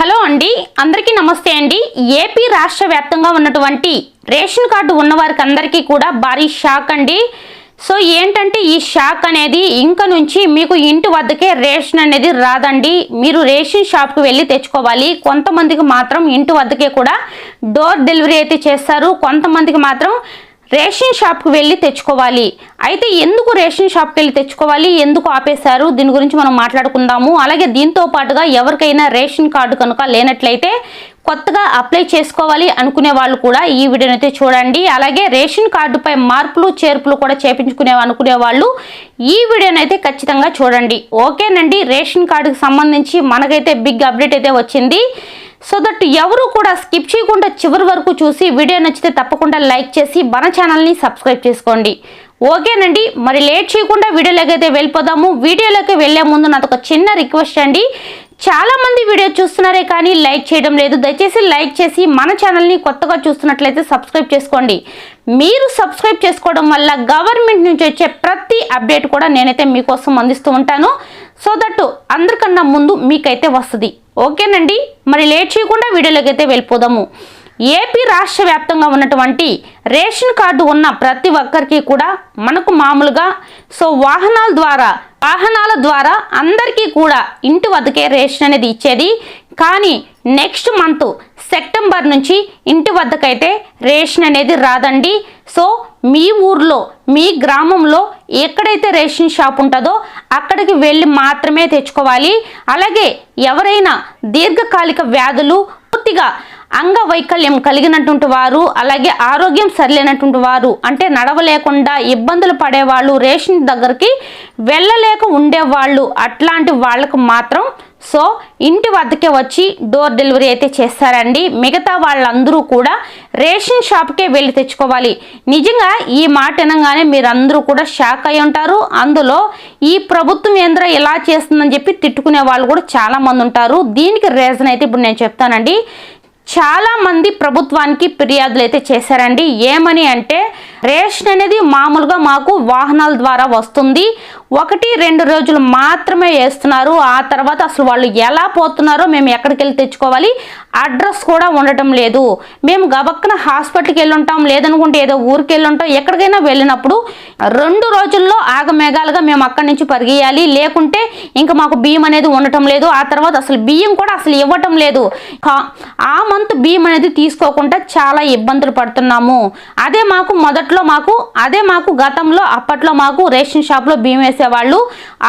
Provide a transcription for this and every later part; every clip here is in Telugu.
హలో అండి, అందరికీ నమస్తే అండి. ఏపీ రాష్ట్ర వ్యాప్తంగా ఉన్నటువంటి రేషన్ కార్డు ఉన్న వారికి అందరికీ కూడా భారీ షాక్ అండి. సో ఏంటంటే ఈ షాక్ అనేది ఇంక నుంచి మీకు ఇంటి వద్దకే రేషన్ అనేది రాదండి. మీరు రేషన్ షాప్కి వెళ్ళి తెచ్చుకోవాలి. కొంతమందికి మాత్రం ఇంటి వద్దకే కూడా డోర్ డెలివరీ అయితే చేస్తారు. కొంతమందికి మాత్రం రేషన్ షాప్కి వెళ్ళి తెచ్చుకోవాలి. అయితే ఎందుకు రేషన్ షాప్కి వెళ్ళి తెచ్చుకోవాలి, ఎందుకు ఆపేశారు, దీని గురించి మనం మాట్లాడుకుందాము. అలాగే దీంతో పాటుగా ఎవరికైనా రేషన్ కార్డు కనుక లేనట్లయితే కొత్తగా అప్లై చేసుకోవాలి అనుకునే వాళ్ళు కూడా ఈ వీడియోని అయితే చూడండి. అలాగే రేషన్ కార్డుపై మార్పులు చేర్పులు కూడా అనుకునే వాళ్ళు ఈ వీడియోని అయితే ఖచ్చితంగా చూడండి. ఓకేనండి, రేషన్ కార్డుకి సంబంధించి మనకైతే బిగ్ అప్డేట్ అయితే వచ్చింది. సో దట్ ఎవరు కూడా స్కిప్ చేయకుండా చివరి వరకు చూసి వీడియో నచ్చితే తప్పకుండా లైక్ చేసి మన ఛానల్ని సబ్స్క్రైబ్ చేసుకోండి. ఓకేనండి, మరి లేట్ చేయకుండా వీడియోలోకి అయితే వెళ్ళిపోదాము. వీడియోలోకి వెళ్ళే ముందు నాకు ఒక చిన్న రిక్వెస్ట్ అండి. చాలామంది వీడియో చూస్తున్నారే కానీ లైక్ చేయడం లేదు. దయచేసి లైక్ చేసి మన ఛానల్ని కొత్తగా చూస్తున్నట్లయితే సబ్స్క్రైబ్ చేసుకోండి. మీరు సబ్స్క్రైబ్ చేసుకోవడం వల్ల గవర్నమెంట్ నుంచి వచ్చే ప్రతి అప్డేట్ కూడా నేనైతే మీకోసం అందిస్తూ ఉంటాను. సో దట్ అందరికన్నా ముందు మీకైతే వస్తుంది. ఓకేనండి, మరి లేట్ చేయకుండా వీడియోలోకి అయితే వెళ్ళిపోదాము. ఏపీ రాష్ట్ర వ్యాప్తంగా ఉన్నటువంటి రేషన్ కార్డు ఉన్న ప్రతి ఒక్కరికి కూడా మనకు మామూలుగా వాహనాల ద్వారా అందరికీ కూడా ఇంటి వద్దకే రేషన్ అనేది ఇచ్చేది. కానీ నెక్స్ట్ మంత్ సెప్టెంబర్ నుంచి ఇంటి వద్దకైతే రేషన్ అనేది రాదండి. సో మీ ఊర్లో మీ గ్రామంలో ఎక్కడైతే రేషన్ షాప్ ఉంటుందో అక్కడికి వెళ్ళి మాత్రమే తెచ్చుకోవాలి. అలాగే ఎవరైనా దీర్ఘకాలిక వ్యాధులు, పూర్తిగా అంగవైకల్యం కలిగినటువంటి వారు, అలాగే ఆరోగ్యం సరిలేనటువంటి వారు, అంటే నడవలేకుండా ఇబ్బందులు పడేవాళ్ళు, రేషన్ దగ్గరికి వెళ్ళలేక ఉండేవాళ్ళు, అట్లాంటి వాళ్ళకు మాత్రం సో ఇంటి వద్దకే వచ్చి డోర్ డెలివరీ అయితే చేస్తారండి. మిగతా వాళ్ళందరూ కూడా రేషన్ షాప్కే వెళ్ళి తెచ్చుకోవాలి. నిజంగా ఈ మాట అనగానే మీరందరూ కూడా షాక్ అయి ఉంటారు. అందులో ఈ ప్రభుత్వం ఏంద్రా ఇలా చేస్తుందని చెప్పి తిట్టుకునే వాళ్ళు కూడా చాలామంది ఉంటారు. దీనికి రీజన్ అయితే ఇప్పుడు నేను చెప్తానండి. చాలా మంది ప్రభుత్వానికి ఫిర్యాదులు అయితే చేశారండి. ఏమని అంటే రేషన్ అనేది మామూలుగా మాకు వాహనాల ద్వారా వస్తుంది, 1-2 రోజులు మాత్రమే వేస్తున్నారు, ఆ తర్వాత అసలు వాళ్ళు ఎలా పోతున్నారో మేము ఎక్కడికి వెళ్ళి తెచ్చుకోవాలి, అడ్రస్ కూడా ఉండటం లేదు. మేము గబక్కన హాస్పిటల్కి వెళ్ళి ఉంటాం, లేదనుకుంటే ఏదో ఊరికి వెళ్ళి ఉంటాం. ఎక్కడికైనా వెళ్ళినప్పుడు 2 రోజుల్లో ఆగమేఘాలుగా మేము అక్కడి నుంచి పరిగెయ్యాలి, లేకుంటే ఇంకా మాకు బియ్యం అనేది ఉండటం లేదు. ఆ తర్వాత అసలు బియ్యం కూడా అసలు ఇవ్వటం లేదు. ఆ మంత్ బియ్యం అనేది తీసుకోకుండా చాలా ఇబ్బందులు పడుతున్నాము. అదే మాకు గతంలో అప్పట్లో మాకు రేషన్ షాప్లో బియ్యం వేసేవాళ్ళు.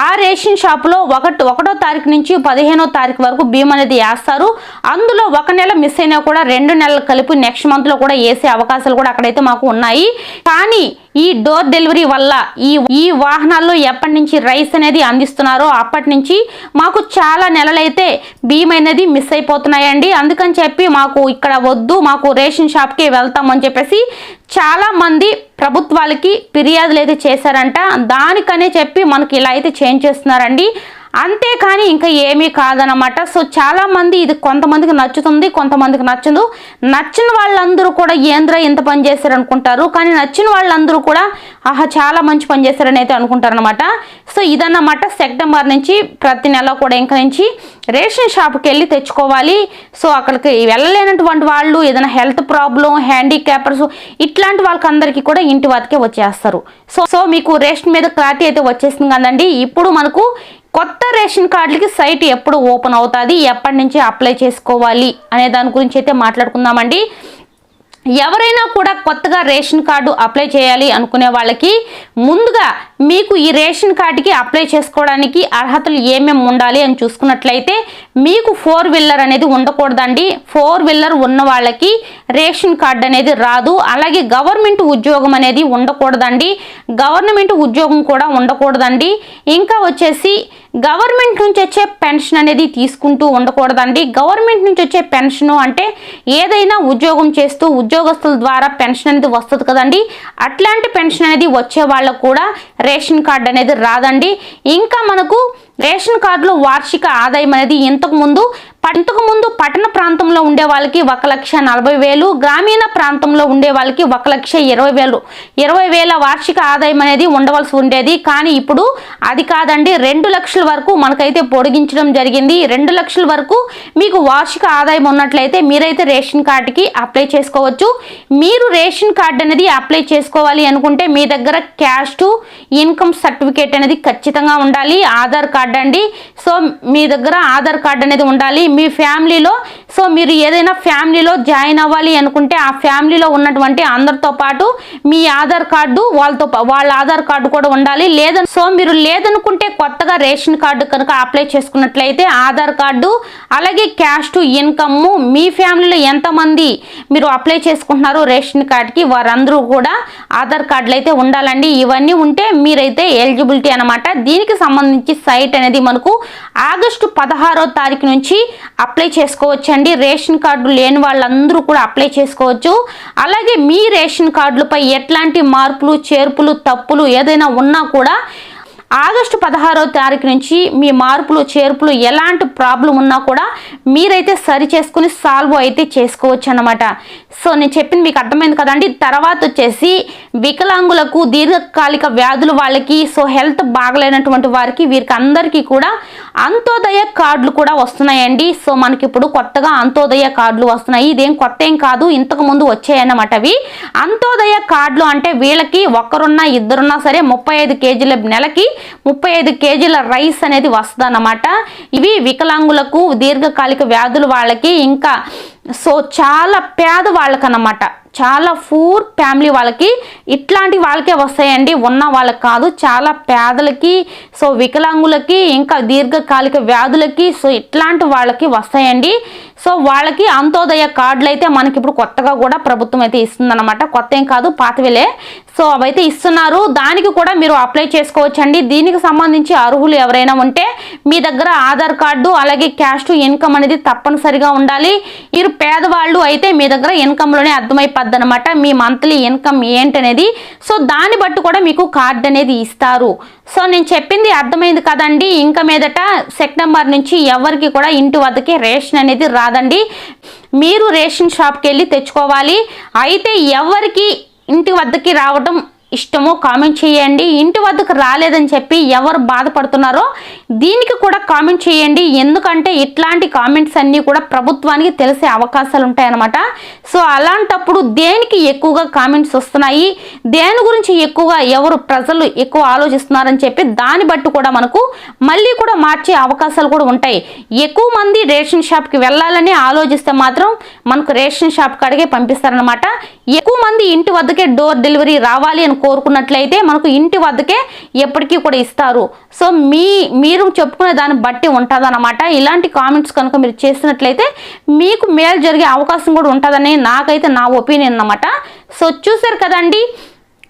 ఆ రేషన్ షాప్లో 1వ తారీఖు నుంచి 15వ తారీఖు వరకు బియ్యం అనేది వేస్తారు. అందులో 1 నెల మిస్ అయినా కూడా 2 నెలలు కలిపి నెక్స్ట్ మంత్లో కూడా వేసే అవకాశాలు కూడా అక్కడైతే మాకు ఉన్నాయి. కానీ ఈ డోర్ డెలివరీ వల్ల ఈ వాహనాల్లో ఎప్పటి నుంచి రైస్ అనేది అందిస్తున్నారో అప్పటి నుంచి మాకు చాలా నెలలైతే బియ్యం అనేది మిస్ అయిపోతున్నాయండి. అందుకని చెప్పి మాకు ఇక్కడ వద్దు, మాకు రేషన్ షాప్కి వెళ్తామని చెప్పేసి చాలా మంది ప్రభుత్వాలకి ఫిర్యాదులు అయితే చేశారంట. దానికనే చెప్పి మనకి ఇలా అయితే చేంజ్ చేస్తున్నారండి. అంతేకాని ఇంకా ఏమీ కాదనమాట. సో చాలా మంది ఇది కొంతమందికి నచ్చుతుంది, కొంతమందికి నచ్చదు. నచ్చిన వాళ్ళందరూ కూడా ఏంద్రా ఇంత పని చేశారు అనుకుంటారు, కానీ నచ్చిన వాళ్ళందరూ కూడా ఆహా చాలా మంచి పని చేశారని అయితే అనుకుంటారు అనమాట. సో ఇదన్నమాట సెప్టెంబర్ నుంచి ప్రతి నెల కూడా ఇంక నుంచి రేషన్ షాప్కి వెళ్ళి తెచ్చుకోవాలి. సో అక్కడికి వెళ్ళలేనటువంటి వాళ్ళు, ఏదైనా హెల్త్ ప్రాబ్లం, హ్యాండిక్యాపర్స్, ఇట్లాంటి వాళ్ళకందరికీ కూడా ఇంటి వద్దకే వచ్చేస్తారు. సో మీకు రేషన్ మీద క్లారిటీ అయితే వచ్చేసింది కదండి. ఇప్పుడు మనకు కొత్త రేషన్ కార్డులకి సైట్ ఎప్పుడు ఓపెన్ అవుతుంది, ఎప్పటి నుంచి అప్లై చేసుకోవాలి అనే దాని గురించి అయితే మాట్లాడుకుందామండి. ఎవరైనా కూడా కొత్తగా రేషన్ కార్డు అప్లై చేయాలి అనుకునే వాళ్ళకి ముందుగా మీకు ఈ రేషన్ కార్డుకి అప్లై చేసుకోవడానికి అర్హతలు ఏమేమి ఉండాలి అని చూసుకున్నట్లయితే మీకు 4 వీలర్ అనేది ఉండకూడదండి. 4 వీలర్ ఉన్న వాళ్ళకి రేషన్ కార్డు అనేది రాదు. అలాగే గవర్నమెంట్ ఉద్యోగం అనేది ఉండకూడదండి. గవర్నమెంట్ ఉద్యోగం కూడా ఉండకూడదండి. ఇంకా వచ్చేసి గవర్నమెంట్ నుంచి వచ్చే పెన్షన్ అనేది తీసుకుంటూ ఉండకూడదండి. గవర్నమెంట్ నుంచి వచ్చే పెన్షన్ అంటే ఏదైనా ఉద్యోగం చేస్తూ ఉద్యోగస్తుల ద్వారా పెన్షన్ అనేది వస్తుంది కదండి, అట్లాంటి పెన్షన్ అనేది వచ్చే వాళ్ళకు కూడా రేషన్ కార్డు అనేది రాదండి. ఇంకా మనకు రేషన్ కార్డులో వార్షిక ఆదాయం అనేది ఇంతకు ముందు పట్టణ ప్రాంతంలో ఉండే వాళ్ళకి 1,40,000, గ్రామీణ ప్రాంతంలో ఉండే వాళ్ళకి 1,20,000 20,000 వార్షిక ఆదాయం అనేది ఉండవలసి ఉండేది. కానీ ఇప్పుడు అది కాదండి, 2 లక్షల వరకు మనకైతే పొడిగించడం జరిగింది. 2 లక్షల వరకు మీకు వార్షిక ఆదాయం ఉన్నట్లయితే మీరైతే రేషన్ కార్డుకి అప్లై చేసుకోవచ్చు. మీరు రేషన్ కార్డు అనేది అప్లై చేసుకోవాలి అనుకుంటే మీ దగ్గర క్యాస్ట్ ఇన్కమ్ సర్టిఫికేట్ అనేది ఖచ్చితంగా ఉండాలి. ఆధార్ కార్డు అండి. సో మీ దగ్గర ఆధార్ కార్డు అనేది ఉండాలి. మీ ఫ్యామిలీలో సో మీరు ఏదైనా ఫ్యామిలీలో జాయిన్ అవ్వాలి అనుకుంటే ఆ ఫ్యామిలీలో ఉన్నటువంటి అందరితో పాటు మీ ఆధార్ కార్డు వాళ్ళ ఆధార్ కార్డు కూడా ఉండాలి. సో మీరు లేదనుకుంటే కొత్తగా రేషన్ కార్డు కనుక అప్లై చేసుకున్నట్లయితే ఆధార్ కార్డు అలాగే క్యాస్ట్ ఇన్కమ్ మీ ఫ్యామిలీలో ఎంతమంది మీరు అప్లై చేసుకుంటున్నారు రేషన్ కార్డుకి వారందరూ కూడా ఆధార్ కార్డులు అయితే ఉండాలండి. ఇవన్నీ ఉంటే మీరైతే ఎలిజిబిలిటీ అనమాట. దీనికి సంబంధించి సైట్ అనేది మనకు ఆగస్టు 16వ తారీఖు నుంచి అప్లై చేసుకోవచ్చండి. రేషన్ కార్డు లేని వాళ్ళందరూ కూడా అప్లై చేసుకోవచ్చు. అలాగే మీ రేషన్ కార్డులపై ఎట్లాంటి మార్పులు చేర్పులు తప్పులు ఏదైనా ఉన్నా కూడా ఆగస్టు 16వ తారీఖు నుంచి మీ మార్పులు చేర్పులు ఎలాంటి ప్రాబ్లం ఉన్నా కూడా మీరైతే సరి చేసుకుని సాల్వ్ అయితే చేసుకోవచ్చు అన్నమాట. సో నేను చెప్పింది మీకు అర్థమైంది కదండి. తర్వాత వచ్చేసి వికలాంగులకు దీర్ఘకాలిక వ్యాధులు వాళ్ళకి సో హెల్త్ బాగలేనటువంటి వారికి వీరికి అందరికీ కూడా అంత్యోదయ కార్డులు కూడా వస్తున్నాయండి. సో మనకి ఇప్పుడు కొత్తగా అంత్యోదయ కార్డులు వస్తున్నాయి. ఇదేం కొత్త ఏం కాదు, ఇంతకు ముందు వచ్చాయన్నమాట. అవి అంత్యోదయ కార్డులు అంటే వీళ్ళకి ఒకరున్నా ఇద్దరున్నా సరే 35 కేజీల నెలకి 35 కేజీల రైస్ అనేది వస్తుంది అన్నమాట. ఇవి వికలాంగులకు దీర్ఘకాలిక వ్యాధులు వాళ్ళకి ఇంకా సో చాలా పేద వాళ్ళకన్నమాట, చాలా పూర్ ఫ్యామిలీ వాళ్ళకి ఇట్లాంటి వాళ్ళకే వస్తాయండి, ఉన్న వాళ్ళకి కాదు. చాలా పేదలకి సో వికలాంగులకి ఇంకా దీర్ఘకాలిక వ్యాధులకి సో ఇట్లాంటి వాళ్ళకి వస్తాయండి. సో వాళ్ళకి అంత్యోదయ కార్డులు అయితే మనకి ఇప్పుడు కొత్తగా కూడా ప్రభుత్వం అయితే ఇస్తుందన్నమాట. కొత్త ఏం కాదు, పాతవేలే. సో అవైతే ఇస్తున్నారు. దానికి కూడా మీరు అప్లై చేసుకోవచ్చండి. దీనికి సంబంధించి అర్హులు ఎవరైనా ఉంటే మీ దగ్గర ఆధార్ కార్డు అలాగే క్యాస్ట్ ఇన్కమ్ అనేది తప్పనిసరిగా ఉండాలి. మీరు పేదవాళ్ళు అయితే మీ దగ్గర ఇన్కమ్లోనే అర్థమైపోద్ది అనమాట మీ మంత్లీ ఇన్కమ్ ఏంటనేది. సో దాన్ని బట్టి కూడా మీకు కార్డు అనేది ఇస్తారు. సో నేను చెప్పింది అర్థమైంది కదండి. ఇంకా మీదట సెప్టెంబర్ నుంచి ఎవరికి కూడా ఇంటి వద్దకి రేషన్ అనేది రాదండి. మీరు రేషన్ షాప్కి వెళ్ళి తెచ్చుకోవాలి. అయితే ఎవరికి ఇంటి వద్దకి రావడం ఇష్టమో కామెంట్ చేయండి. ఇంటి వద్దకు రాలేదని చెప్పి ఎవరు బాధపడుతున్నారో దీనికి కూడా కామెంట్ చేయండి. ఎందుకంటే ఇట్లాంటి కామెంట్స్ అన్నీ కూడా ప్రభుత్వానికి తెలిసే అవకాశాలు ఉంటాయన్నమాట. సో అలాంటప్పుడు దేనికి ఎక్కువగా కామెంట్స్ వస్తున్నాయి, దేని గురించి ఎక్కువగా ఎవరు ప్రజలు ఎక్కువ ఆలోచిస్తున్నారని చెప్పి దాన్ని బట్టి కూడా మనకు మళ్ళీ కూడా మార్చే అవకాశాలు కూడా ఉంటాయి. ఎక్కువ మంది రేషన్ షాప్కి వెళ్ళాలని ఆలోచిస్తే మాత్రం మనకు రేషన్ షాప్ కాడికే పంపిస్తారనమాట. ఎక్కువ మంది ఇంటి వద్దకే డోర్ డెలివరీ రావాలి అని కోరుకున్నట్లయితే మనకు ఇంటి వద్దకే ఎప్పటికీ కూడా ఇస్తారు. సో మీరు చెప్పుకునే దాన్ని బట్టి ఉంటుందన్నమాట. ఇలాంటి కామెంట్స్ కనుక మీరు చేసినట్లయితే మీకు మేలు జరిగే అవకాశం కూడా ఉంటుందని నాకైతే నా ఒపీనియన్ అన్నమాట. సో చూసారు కదండి,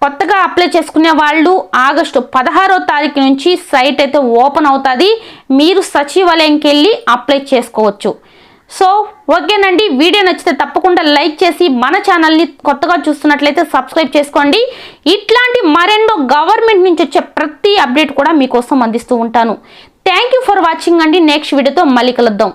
కొత్తగా అప్లై చేసుకునే వాళ్ళు ఆగస్టు 16వ తారీఖు నుంచి సైట్ అయితే ఓపెన్ అవుతుంది. మీరు సచివాలయంకి వెళ్ళి అప్లై చేసుకోవచ్చు. సో ఓకేనండి, వీడియో నచ్చితే తప్పకుండా లైక్ చేసి మన ఛానల్ని కొత్తగా చూస్తున్నట్లయితే సబ్స్క్రైబ్ చేసుకోండి. ఇట్లాంటి మరెన్నో గవర్నమెంట్ నుంచి వచ్చే ప్రతి అప్డేట్ కూడా మీకోసం అందిస్తూ ఉంటాను. థ్యాంక్ యూ ఫర్ వాచింగ్ అండి. నెక్స్ట్ వీడియోతో మళ్ళీ కలుద్దాం.